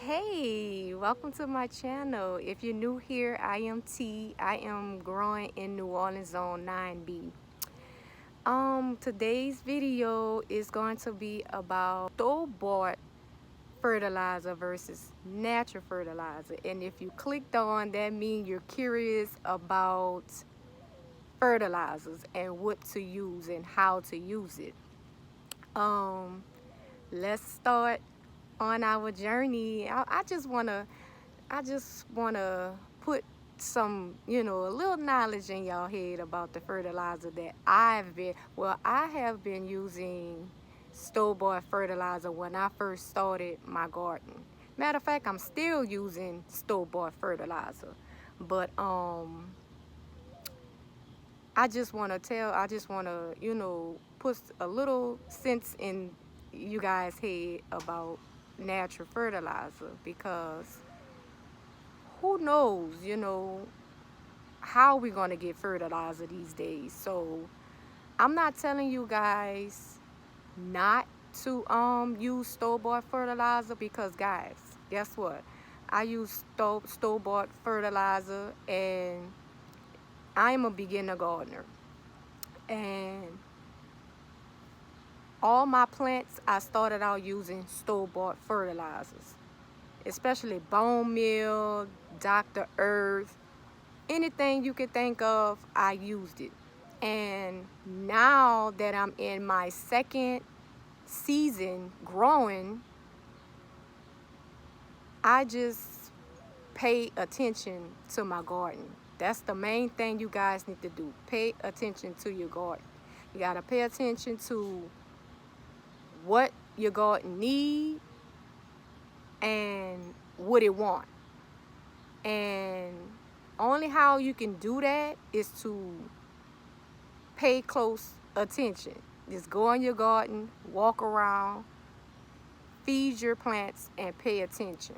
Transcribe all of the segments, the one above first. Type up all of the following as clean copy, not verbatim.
Hey, welcome to my channel. If you're new here, I am T. I am growing in New Orleans Zone 9B. Today's video is going to be about store-bought fertilizer versus natural fertilizer. And if you clicked on, that means you're curious about fertilizers and what to use and how to use it. Let's start on our journey. I just wanna put some, a little knowledge in y'all head about the fertilizer that I have been using store-bought fertilizer when I first started my garden. Matter of fact, I'm still using store-bought fertilizer. But I just wanna, put a little sense in you guys' head about natural fertilizer, because who knows, how we're gonna get fertilizer these days. So I'm not telling you guys not to use store-bought fertilizer, because guys, guess what? I use store-bought fertilizer, and I'm a beginner gardener, and all my plants I started out using store-bought fertilizers, especially bone meal, Dr. Earth, anything you could think of, I used it. And now that I'm in my second season growing, I just pay attention to my garden. That's the main thing you guys need to do. Pay attention to your garden. You gotta pay attention to what your garden need and what it want. And only how you can do that is to pay close attention. Just go in your garden, walk around, feed your plants, and pay attention.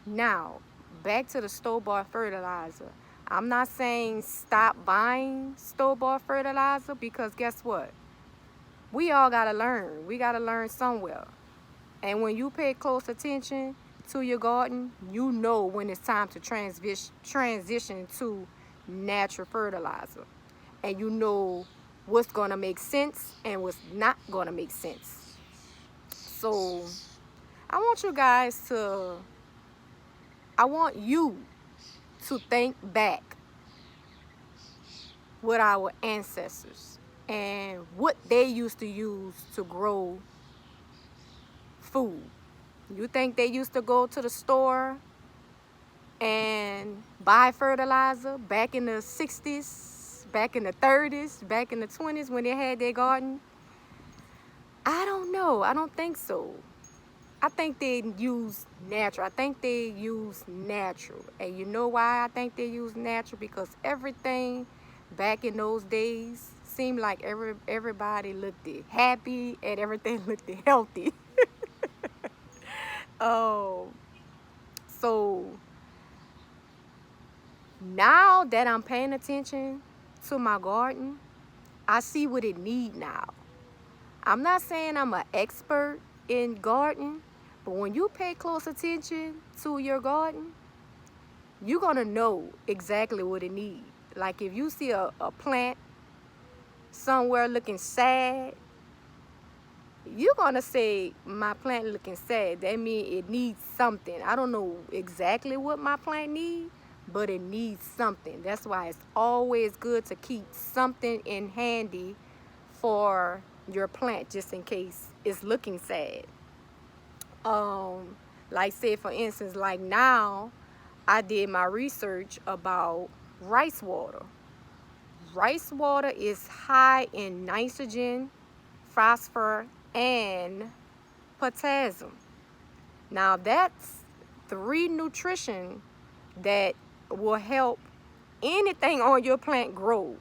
Now, back to the store-bought fertilizer. I'm not saying stop buying store-bought fertilizer, because guess what? We all gotta learn. We gotta learn somewhere. And when you pay close attention to your garden, you know when it's time to transition to natural fertilizer. And you know what's gonna make sense and what's not gonna make sense. So I want you to think back with our ancestors and what they used to use to grow food. You think they used to go to the store and buy fertilizer back in the 60s, back in the 30s, back in the 20s when they had their garden? I don't know. I don't think so. I think they use natural. I think they use natural. And you know why I think they use natural? Because everything back in those days seemed like everybody looked happy and everything looked healthy. Oh, so now that I'm paying attention to my garden, I see what it needs now. I'm not saying I'm an expert in gardening, but when you pay close attention to your garden, you're gonna know exactly what it needs. Like if you see a plant somewhere looking sad, you're gonna say, my plant looking sad. That means it needs something. I don't know exactly what my plant needs, but it needs something. That's why it's always good to keep something in handy for your plant, just in case it's looking sad. Like say for instance, like now I did my research about rice water. Rice water is high in nitrogen, phosphorus, and potassium. Now that's 3 nutrition that will help anything on your plant grow.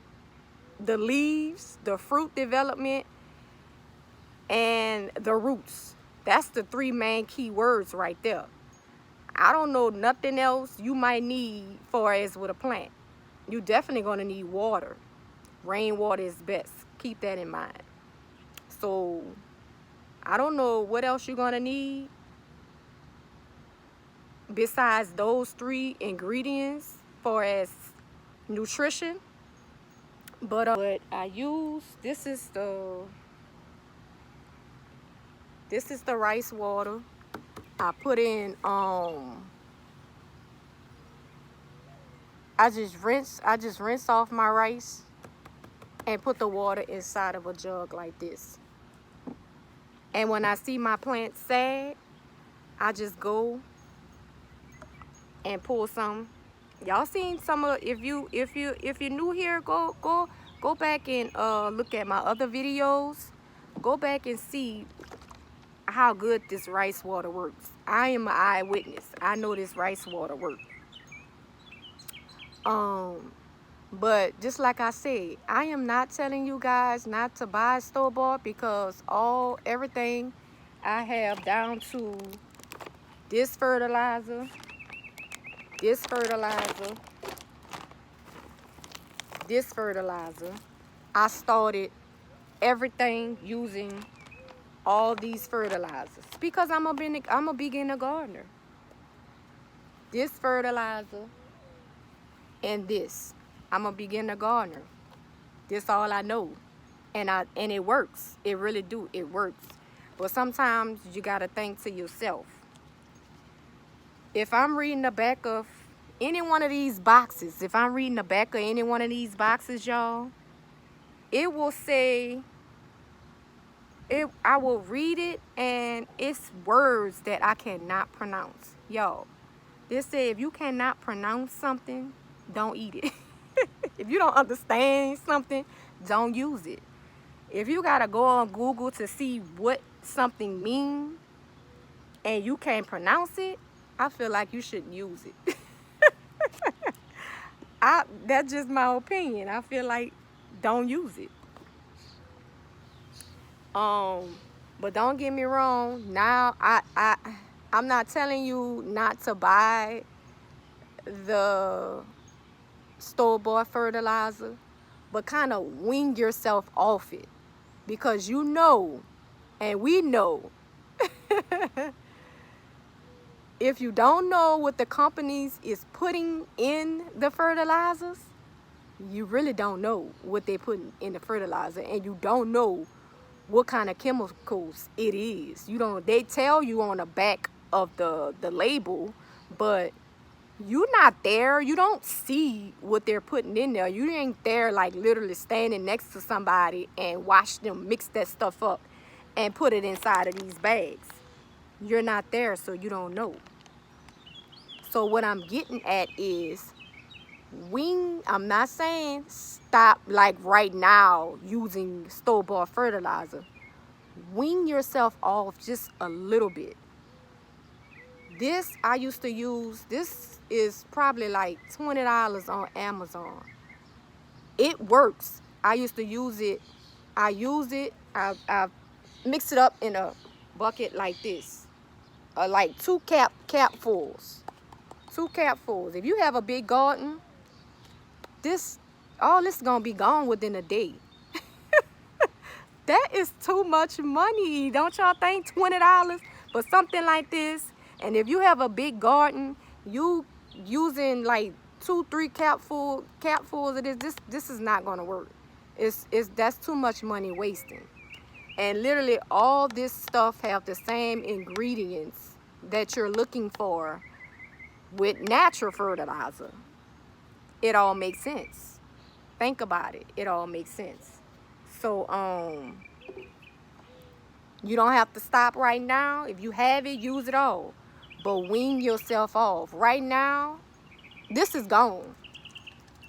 The leaves, the fruit development, and the roots. That's the 3 main key words right there. I don't know nothing else you might need for as with a plant. You definitely gonna need water. Rainwater is best. Keep that in mind. So I don't know what else you're gonna need, besides those 3 ingredients for as nutrition. But I use, this is the rice water. I put in I just rinse off my rice and put the water inside of a jug like this. And when I see my plants sag, I just go and pull some. Y'all seen some of, if you're new here, go back and look at my other videos. Go back and see how good this rice water works. I am an eyewitness. I know this rice water works. But just like I said, I am not telling you guys not to buy store-bought, because everything I have down to this fertilizer, this fertilizer, this fertilizer. I started everything using all these fertilizers because I'm a beginner gardener. This fertilizer and this. I'm a beginner gardener. This all I know. And it works. It really do. It works. But sometimes you gotta think to yourself. If I'm reading the back of any one of these boxes, y'all, it will say, I will read it, and it's words that I cannot pronounce. Y'all, they say if you cannot pronounce something, don't eat it. If you don't understand something, don't use it. If you gotta go on Google to see what something means and you can't pronounce it, I feel like you shouldn't use it. That's just my opinion. I feel like don't use it. But don't get me wrong. Now I'm not telling you not to buy the store-bought fertilizer, but kind of wean yourself off it, because you know, and we know, if you don't know what the companies is putting in the fertilizers, you really don't know what they're putting in the fertilizer, and you don't know what kind of chemicals it is. They tell you on the back of the label, but you're not there. You don't see what they're putting in there. You ain't there like literally standing next to somebody and watch them mix that stuff up and put it inside of these bags. You're not there, so you don't know. So what I'm getting at is, I'm not saying stop like right now using store-bought fertilizer. Wean yourself off just a little bit. This I used to use. This is probably like $20 on Amazon. It works. I used to use it. I I mix it up in a bucket like this, like 2 capfuls. 2 capfuls. If you have a big garden, all this is gonna be gone within a day. That is too much money, don't y'all think? $20 for something like this. And if you have a big garden, you using like 2-3 capfuls of this is not gonna work. That's too much money wasting. And literally all this stuff have the same ingredients that you're looking for with natural fertilizer. It all makes sense. Think about it. It all makes sense. So you don't have to stop right now. If you have it, use it all. But wean yourself off. Right now, this is gone.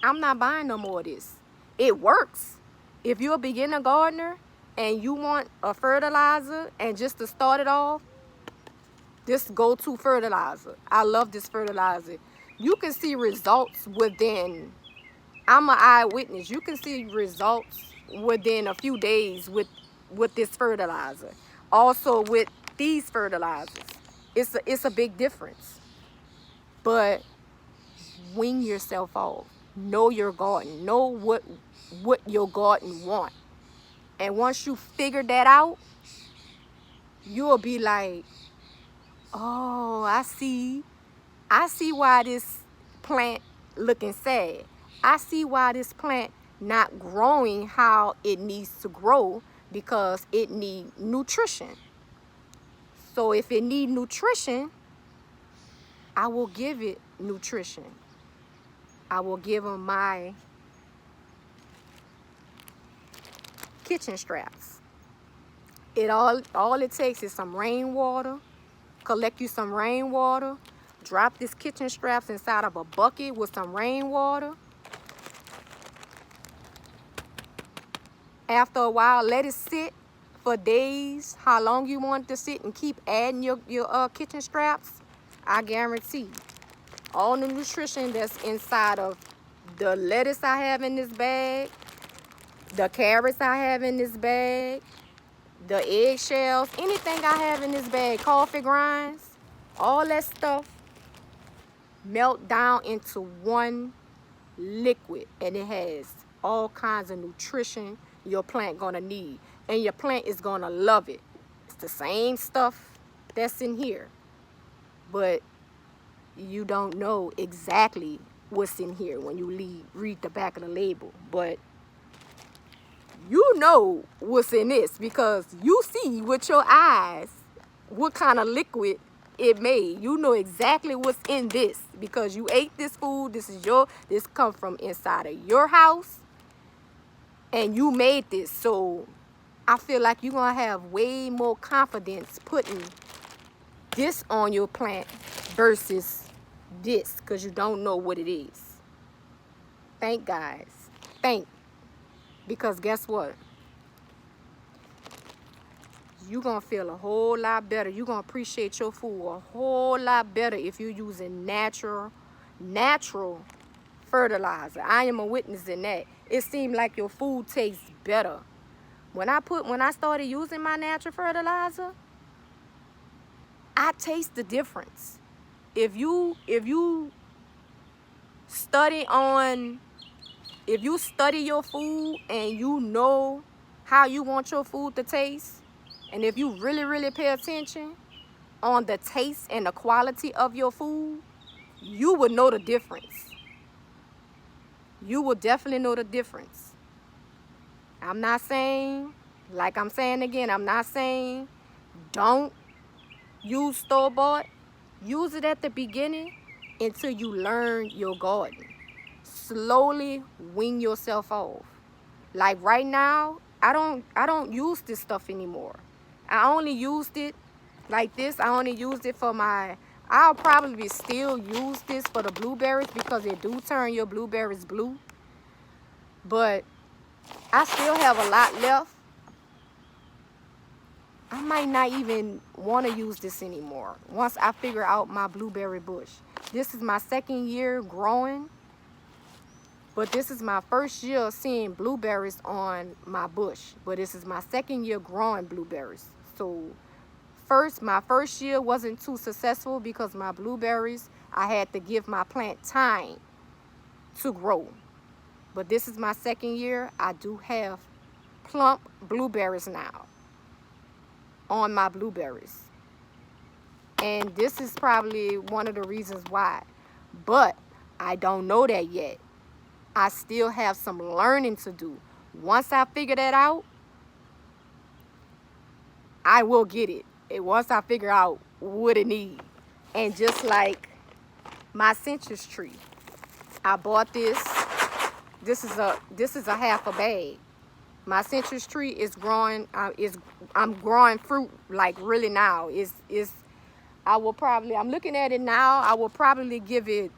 I'm not buying no more of this. It works. If you're a beginner gardener and you want a fertilizer and just to start it off, this go-to fertilizer. I love this fertilizer. You can see results within, I'm an eyewitness. You can see results within a few days with this fertilizer. Also with these fertilizers. It's a big difference. But wean yourself off. Know your garden. Know what your garden want. And once you figure that out, you'll be like, oh, I see. I see why this plant looking sad. I see why this plant not growing how it needs to grow, because it need nutrition. So if it need nutrition, I will give it nutrition. I will give them my kitchen straps. All it takes is some rainwater. Collect you some rainwater. Drop this kitchen straps inside of a bucket with some rainwater. After a while, let it sit for days, how long you want it to sit, and keep adding your kitchen straps. I guarantee all the nutrition that's inside of the lettuce I have in this bag, the carrots I have in this bag, the eggshells, anything I have in this bag, coffee grinds, all that stuff melt down into one liquid, and it has all kinds of nutrition your plant gonna need, and your plant is gonna love it. It's the same stuff that's in here, but you don't know exactly what's in here when you read the back of the label. But you know what's in this, because you see with your eyes what kind of liquid it made. You know exactly what's in this, because you ate this food. This come from inside of your house, and you made this. So I feel like you're gonna have way more confidence putting this on your plant versus this, because you don't know what it is. Thank, guys. Thank. Because guess what? You're going to feel a whole lot better. You're going to appreciate your food a whole lot better if you're using natural fertilizer. I am a witness in that. It seemed like your food tastes better. When I started using my natural fertilizer, I taste the difference. If you study your food and you know how you want your food to taste, and if you really pay attention on the taste and the quality of your food, you will know the difference. You will definitely know the difference. I'm not saying, like I'm saying again, I'm not saying don't use store-bought. Use it at the beginning until you learn your garden. Slowly wean yourself off. Like right now, I don't use this stuff anymore. I only used it like this. I only used it for I'll probably still use this for the blueberries, because it do turn your blueberries blue. But I still have a lot left. I might not even want to use this anymore once I figure out my blueberry bush. This is my second year growing, but this is my first year seeing blueberries on my bush. But this is my second year growing blueberries. So my first year wasn't too successful because my blueberries, I had to give my plant time to grow. But this is my second year. I do have plump blueberries now on my blueberries. And this is probably one of the reasons why. But I don't know that yet. I still have some learning to do. Once I figure that out, I will get it. And once I figure out what it needs. And just like my citrus tree, I bought this. This is a half a bag. My citrus tree is growing. I'm growing fruit like really now. I'm looking at it now. I will probably give it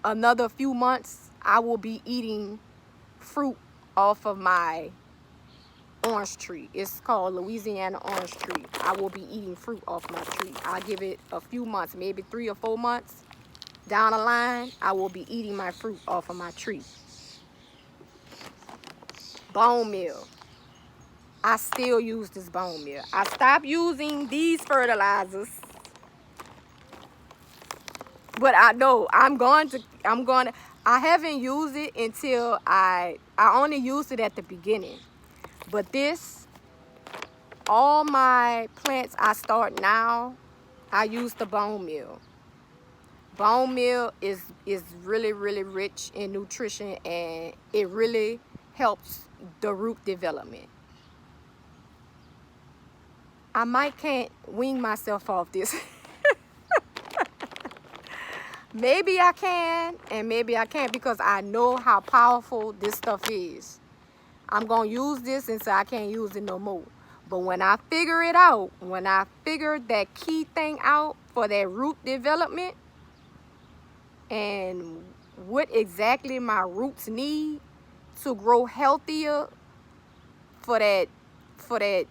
another few months. I will be eating fruit off of my orange tree. It's called Louisiana orange tree. I will be eating fruit off my tree. I'll give it a few months, maybe 3 or 4 months down the line. I will be eating my fruit off of my tree. Bone meal. I still use this bone meal. I stopped using these fertilizers, but I know I haven't used it until I only used it at the beginning. But all my plants I start now, I use the bone meal. Bone meal is really, really rich in nutrition, and it really helps the root development. I might can't wing myself off this. Maybe I can and maybe I can't, because I know how powerful this stuff is. I'm going to use this until I can't use it no more. But when I figure it out, when I figure that key thing out for that root development and what exactly my roots need to grow healthier for that,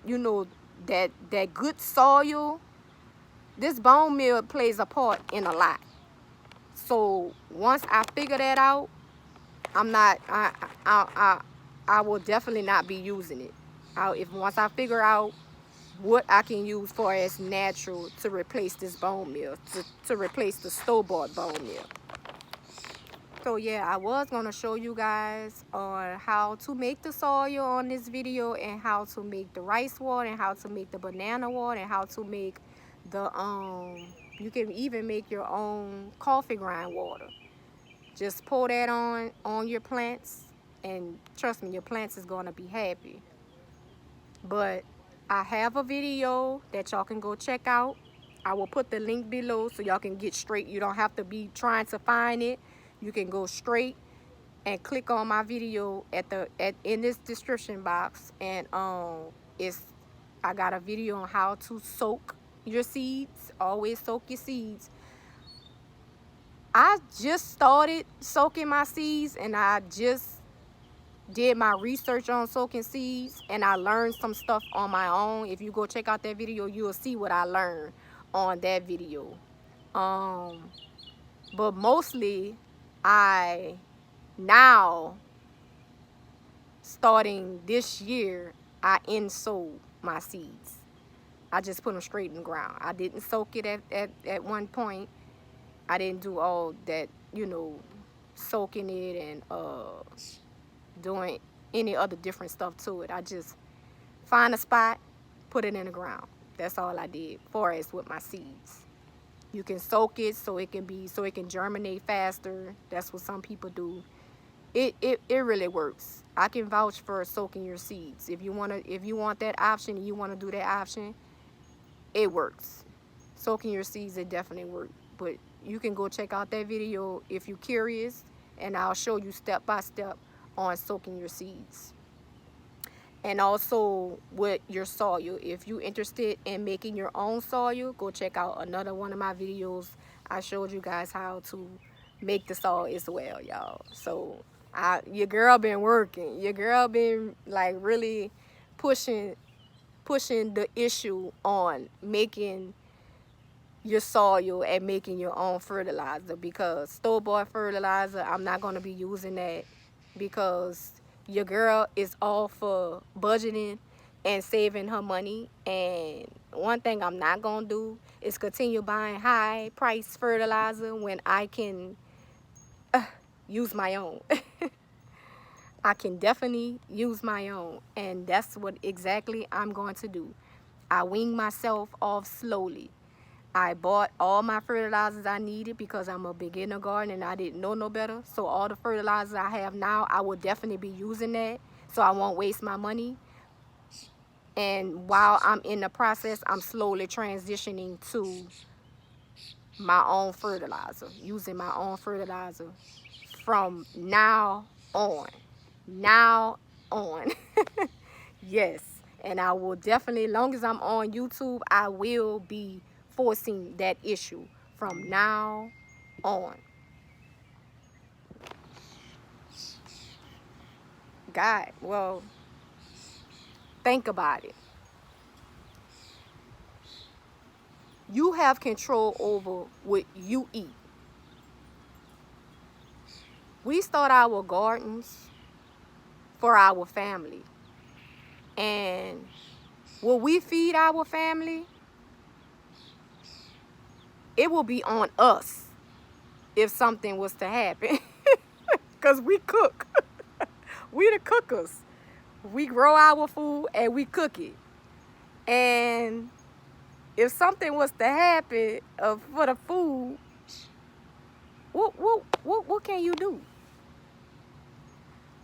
you know, that good soil, this bone meal plays a part in a lot. So once I figure that out, I will definitely not be using it. Once I figure out what I can use for as natural to replace this bone meal, to replace the store-bought bone meal. So yeah, I was going to show you guys on how to make the soil on this video, and how to make the rice water, and how to make the banana water, and how to make the you can even make your own coffee grind water. Just pour that on your plants, and trust me, your plants is going to be happy. But I have a video that y'all can go check out. I will put the link below so y'all can get straight. You don't have to be trying to find it. You can go straight and click on my video in this description box, and I got a video on how to soak your seeds. Always soak your seeds. I just started soaking my seeds, and I just did my research on soaking seeds, and I learned some stuff on my own. If you go check out that video, you will see what I learned on that video. But mostly now starting this year, I in-sowed my seeds. I just put them straight in the ground. I didn't soak it at one point. I didn't do all that, you know, soaking it and doing any other different stuff to it. I just find a spot, put it in the ground. That's all I did far as with my seeds. You can soak it so it can germinate faster. That's what some people do. It really works. I can vouch for soaking your seeds. If you want that option and you want to do that option, it works. Soaking your seeds, it definitely works. But you can go check out that video if you're curious, and I'll show you step by step on soaking your seeds. And also with your soil, if you're interested in making your own soil, go check out another one of my videos. I showed you guys how to make the soil as well, y'all. So your girl been working. Your girl been like really pushing the issue on making your soil and making your own fertilizer, because store-bought fertilizer, I'm not going to be using that, because your girl is all for budgeting and saving her money. And one thing I'm not going to do is continue buying high price fertilizer when I can use my own. I can definitely use my own, and that's what exactly I'm going to do. I wing myself off slowly. I bought all my fertilizers I needed because I'm a beginner gardener and I didn't know no better. So all the fertilizers I have now, I will definitely be using that, so I won't waste my money. And while I'm in the process, I'm slowly transitioning to my own fertilizer, using my own fertilizer from now on. Now on. Yes. And I will definitely, as long as I'm on YouTube, I will be forcing that issue from now on. God, well, think about it. You have control over what you eat. We start our gardens for our family. And what we feed our family, it will be on us if something was to happen. Because we cook. We the cookers. We grow our food and we cook it. And if something was to happen for the food, What can you do?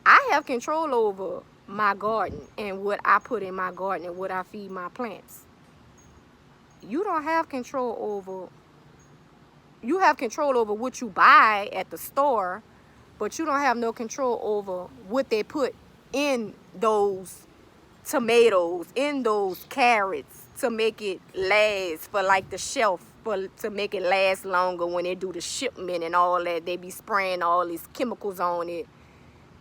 I have control over my garden and what I put in my garden and what I feed my plants. You don't have control over, you have control over what you buy at the store, but you don't have no control over what they put in those tomatoes, in those carrots, to make it last for like the shelf, to make it last longer when they do the shipment and all that. They be spraying all these chemicals on it.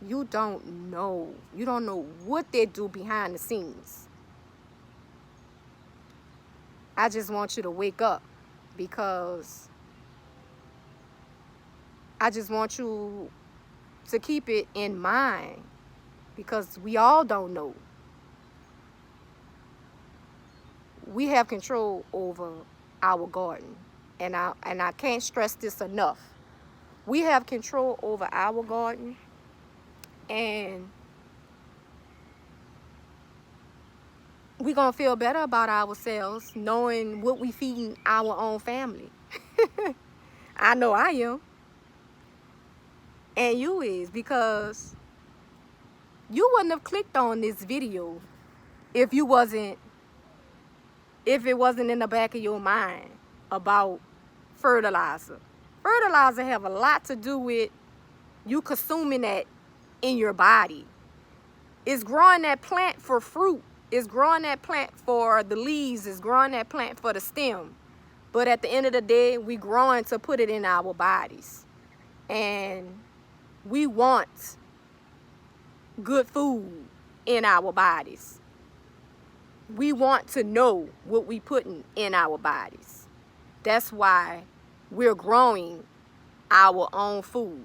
You don't know. You don't know what they do behind the scenes. I just want you to wake up, because I just want you to keep it in mind, because we all don't know. We have control over our garden, and I can't stress this enough. We have control over our garden, and we're gonna feel better about ourselves knowing what we feeding our own family. I know I am, and you is, because you wouldn't have clicked on this video if it wasn't in the back of your mind about fertilizer. Fertilizer have a lot to do with you consuming that in your body. It's growing that plant for fruit. It's growing that plant for the leaves. It's growing that plant for the stem. But at the end of the day, we growing to put it in our bodies. And we want good food in our bodies. We want to know what we putting in our bodies. That's why we're growing our own food.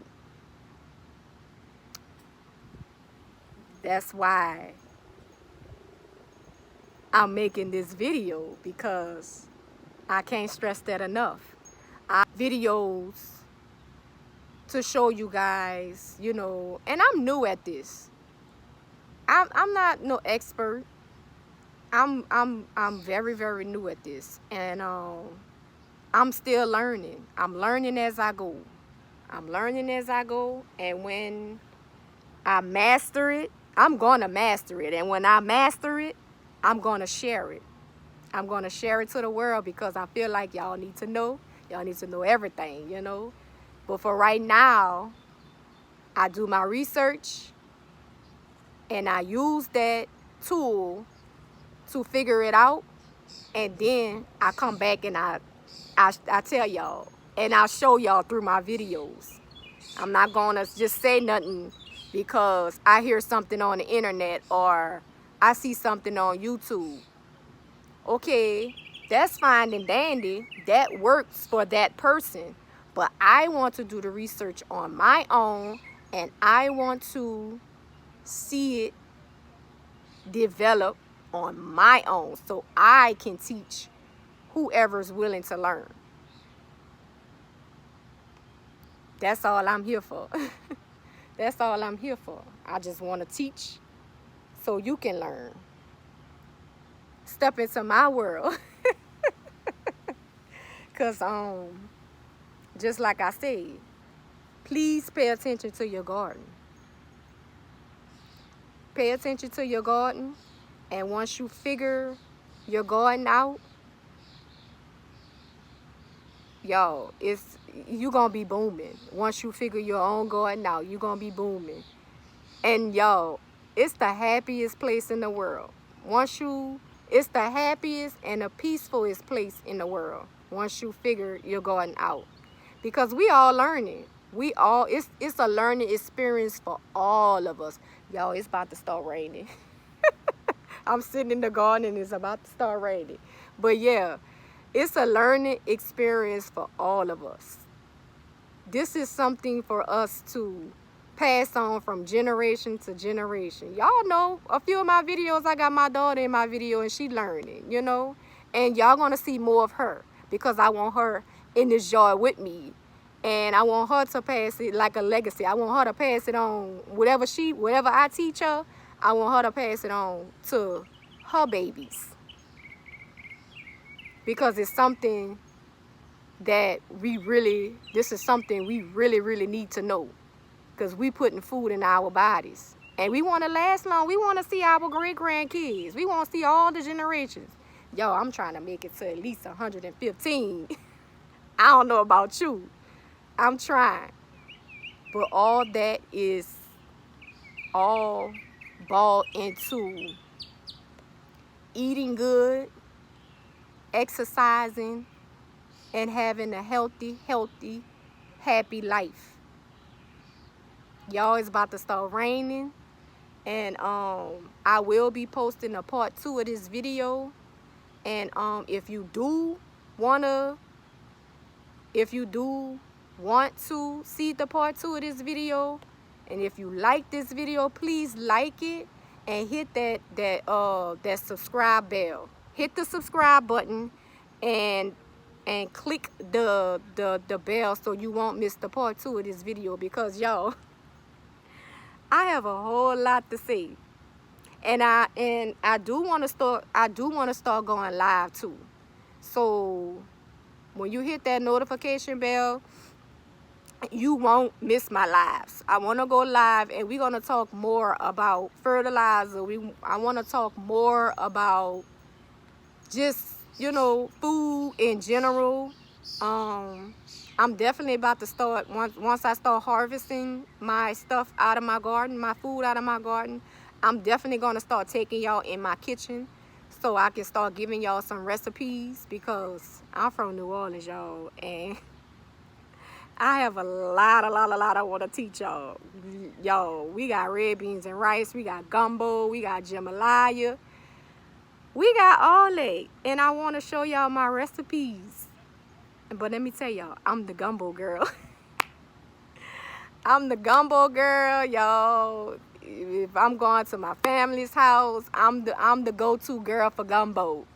That's why I'm making this video, because I can't stress that enough. I videos to show you guys, you know, and I'm new at this. I'm not no expert. I'm very, very new at this, and I'm still learning. I'm learning as I go. I'm learning as I go, and when I master it, I'm gonna master it. And when I master it, I'm gonna share it. I'm gonna share it to the world, because I feel like y'all need to know. Y'all need to know everything, you know. But for right now, I do my research, and I use that tool to figure it out, and then I come back and I tell y'all, and I'll show y'all through my videos. I'm not gonna just say nothing because I hear something on the internet or I see something on YouTube. Okay, that's fine and dandy. That works for that person. But I want to do the research on my own, and I want to see it develop on my own, so I can teach whoever's willing to learn. That's all I'm here for. That's all I'm here for. I just want to teach so you can learn. Step into my world. Because just like I said, please pay attention to your garden. Pay attention to your garden, and once you figure your garden out, y'all, you gonna be booming. Once you figure your own garden out, you gonna be booming. And y'all, it's the happiest place in the world. It's the happiest and the peacefulest place in the world once you figure your garden out. Because we all learning. It's a learning experience for all of us. Y'all, it's about to start raining. I'm sitting in the garden and it's about to start raining. But yeah, it's a learning experience for all of us. This is something for us to pass on from generation to generation. Y'all know a few of my videos, I got my daughter in my video and she learning, you know. And y'all gonna see more of her, because I want her in this yard with me. And I want her to pass it like a legacy. I want her to pass it on. Whatever I teach her, I want her to pass it on to her babies. Because it's something that this is something we really need to know, because we putting food in our bodies. And we want to last long. We want to see our great-grandkids. We want to see all the generations. Yo, I'm trying to make it to at least 115. I don't know about you. I'm trying. But all that is all balled into eating good, exercising, and having a healthy, happy life. Y'all, it's about to start raining. And I will be posting a part 2 of this video. And if you do want to see the part 2 of this video, and if you like this video, please like it and hit that subscribe bell. Hit the subscribe button and click the bell so you won't miss the part 2 of this video, because y'all, I have a whole lot to say. And I do want to start going live too. So when you hit that notification bell, you won't miss my lives. I want to go live, and we're going to talk more about fertilizer. I want to talk more about just, food in general. I'm definitely about to start, once I start harvesting my stuff out of my garden, my food out of my garden, I'm definitely going to start taking y'all in my kitchen so I can start giving y'all some recipes, because I'm from New Orleans, y'all, and I have a lot I want to teach y'all. Y'all, we got red beans and rice, we got gumbo, we got jambalaya, we got all that, and I want to show y'all my recipes. But let me tell y'all, I'm the gumbo girl. I'm the gumbo girl, y'all. If I'm going to my family's house, I'm the go-to girl for gumbo.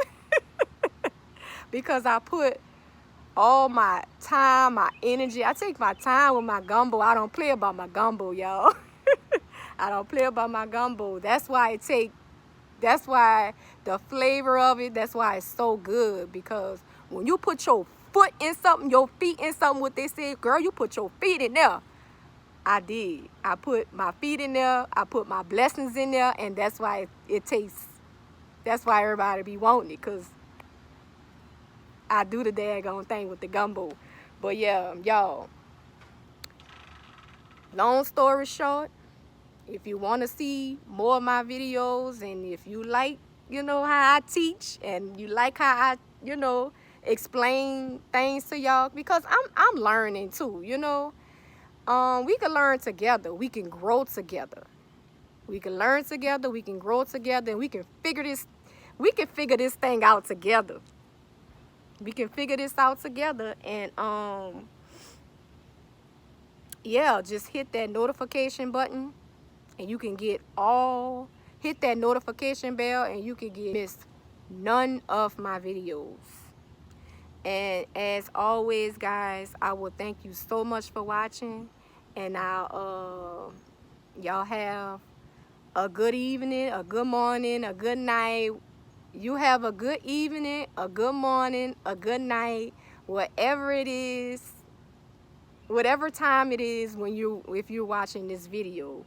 Because I put all my time, my energy. I take my time with my gumbo. I don't play about my gumbo, y'all. I don't play about my gumbo. That's why the flavor of it, that's why it's so good. Because when you put your foot in something, your feet in something, what they say, girl, you put your feet in there. I did. I put my feet in there. I put my blessings in there. And that's why it tastes. That's why everybody be wanting it. Because I do the daggone thing with the gumbo. But yeah, y'all. Long story short, if you want to see more of my videos, and if you like, how I teach, and you like how I, explain things to y'all, because I'm learning too, we can learn together. We can grow together. We can learn together. We can grow together, and we can figure this thing out together. We can figure this out together. And yeah, just hit that notification button, and you can hit that notification bell, and you can miss none of my videos. And as always, guys, I will thank you so much for watching. And y'all have a good evening, a good morning, a good night. You have a good evening, a good morning, a good night, whatever it is, whatever time it is if you're watching this video.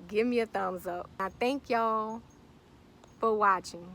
Give me a thumbs up. I thank y'all for watching.